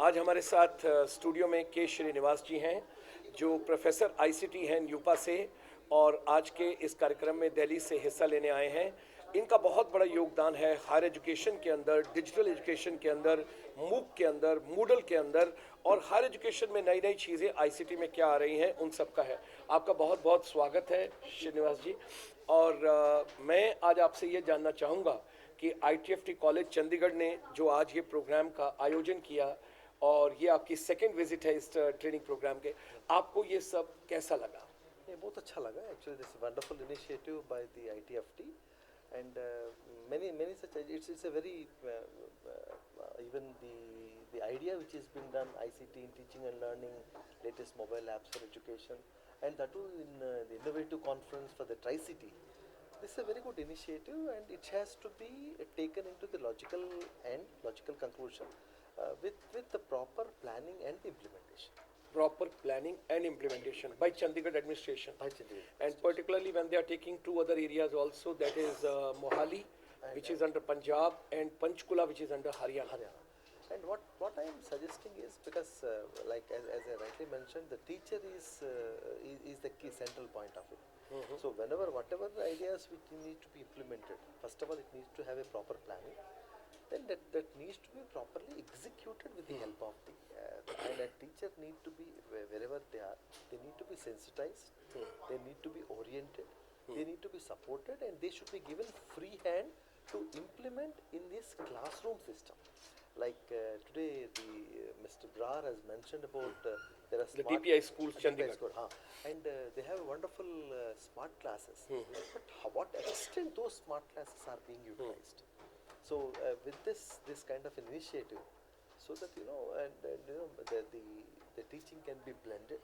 आज हमारे साथ स्टूडियो में के श्रीनिवास जी हैं जो प्रोफेसर आईसीटी हैं न्यूपा से और आज के इस कार्यक्रम में दिल्ली से हिस्सा लेने आए हैं। इनका बहुत बड़ा योगदान है हायर एजुकेशन के अंदर, डिजिटल एजुकेशन के अंदर, मूक के अंदर, मूडल के अंदर और हायर एजुकेशन में नई नई चीज़ें आईसीटी में क्या आ रही हैं उन सब का है। आपका बहुत बहुत स्वागत है श्रीनिवास जी। और मैं आज आपसे ये जानना चाहूँगा कि आईटीएफटी कॉलेज चंडीगढ़ ने जो आज ये प्रोग्राम का आयोजन किया और ये आपकी सेकंड विजिट है इस ट्रेनिंग प्रोग्राम के, आपको ये सब कैसा लगा? ये बहुत अच्छा लगा actually this wonderful initiative by the ITFT and many such it's a very even the idea which is being done ICT in teaching and learning, latest mobile apps for education, and that too in the innovative conference for the Tri-City. This is a very good initiative and it has to be taken into the logical conclusion with the proper planning and implementation. Proper planning and implementation by Chandigarh administration. By Chandigarh. And particularly when they are taking two other areas also, that is Mohali, which is under Punjab, and Panchkula, which is under Haryana. And what I am suggesting is, because like as I rightly mentioned, the teacher is the key central point of it. So whatever ideas which need to be implemented, first of all it needs to have a proper planning. Then that needs to be properly executed with the help of the and a teacher need to be wherever they are, they need to be sensitized, they need to be oriented, they need to be supported, and they should be given free hand to implement in this classroom system. Like today Mr. Brar has mentioned about there are the DPI schools Chandigarh school, and they have wonderful smart classes, but what extent those smart classes are being utilized? So with this kind of an initiative, so that the teaching can be blended,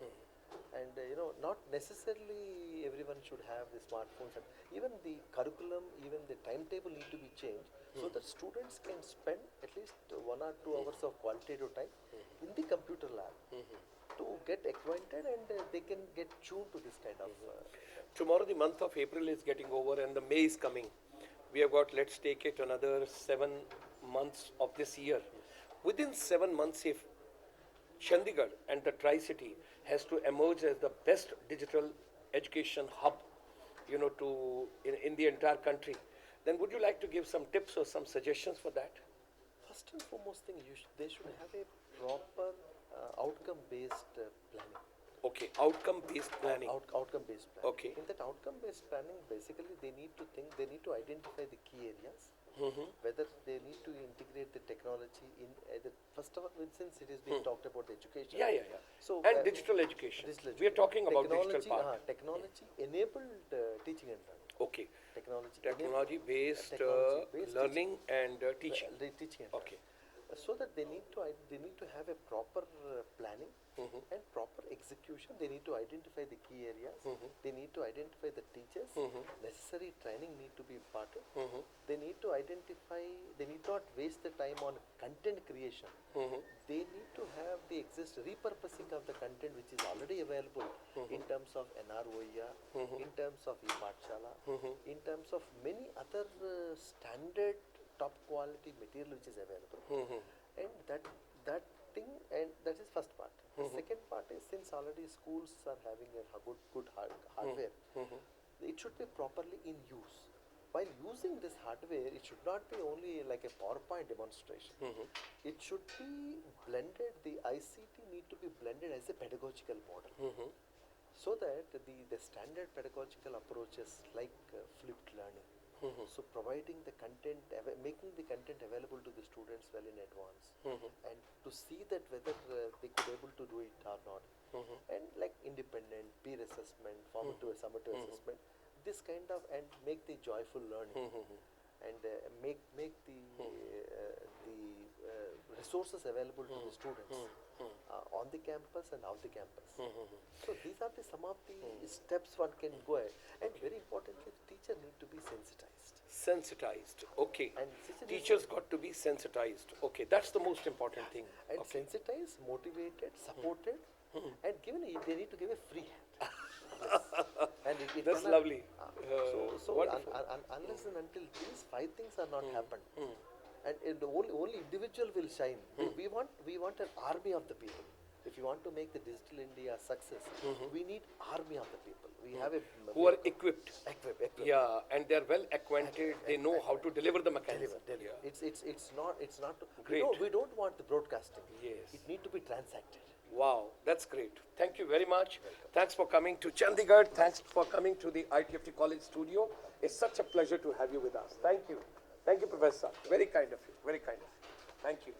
and not necessarily everyone should have the smartphones, and even the curriculum, even the timetable need to be changed, so that students can spend at least 1 or 2 hours of qualitative time in the computer lab to get acquainted, and they can get tuned to this kind of. Tomorrow the month of April is getting over and the May is coming. We have got, let's take it, another 7 months of this year. Within 7 months, if Chandigarh and the Tri-City has to emerge as the best digital education hub, in the entire country, then would you like to give some tips or some suggestions for that? First and foremost thing, they should have a proper outcome-based planning. Okay, outcome-based planning. Outcome-based planning. Okay. In that outcome-based planning, basically they need to identify the key areas, whether they need to integrate the technology in first of all, since it is being talked about education. Yeah. So and digital education. We are talking about digital part. Technology-enabled teaching and learning. Okay. Technology-based learning and teaching. Teaching and okay. So that they need to have a proper planning and proper execution. They need to identify the key areas. They need to identify the teachers. Necessary training need to be imparted. They need to identify. They need not waste the time on content creation. They need to have the repurposing of the content which is already available in terms of NROER, in terms of ePathshala, in terms of many other standard top quality material which is available, and that thing, and that is first part. The second part is, since already schools are having a good hardware, it should be properly in use. While using this hardware, it should not be only like a PowerPoint demonstration. It should be blended. The ICT need to be blended as a pedagogical model, so that the standard pedagogical approaches like flipped learning. So providing the content, making the content available to the students well in advance, and to see that whether they could able to do it or not, and like independent peer assessment, formative summative assessment, this kind of, and make the joyful learning, and make the resources available to the students on the campus and off the campus. So these are some of the steps one can go ahead, and very importantly, the teacher need to be sensitized. Okay. And teachers got to be sensitized. Okay, that's the most important thing. And okay. Sensitized, motivated, supported, and they need to give a free hand. And that's lovely. So unless and until these 5 things are not happened, and the only individual will shine. We want an army of the people. If you want to make the digital India success, we need army of the people. We have a Who are equipped. equipped. Yeah, and they're well acquainted. They know how to deliver the mechanism. Deliver. Yeah. It's not. Great. We don't want the broadcasting. Yes. It need to be transacted. Wow, that's great. Thank you very much. Thanks for coming to Chandigarh. Thanks for coming to the ITFT College studio. It's such a pleasure to have you with us. Thank you. Thank you, Professor. Very kind of you. Very kind of you. Thank you.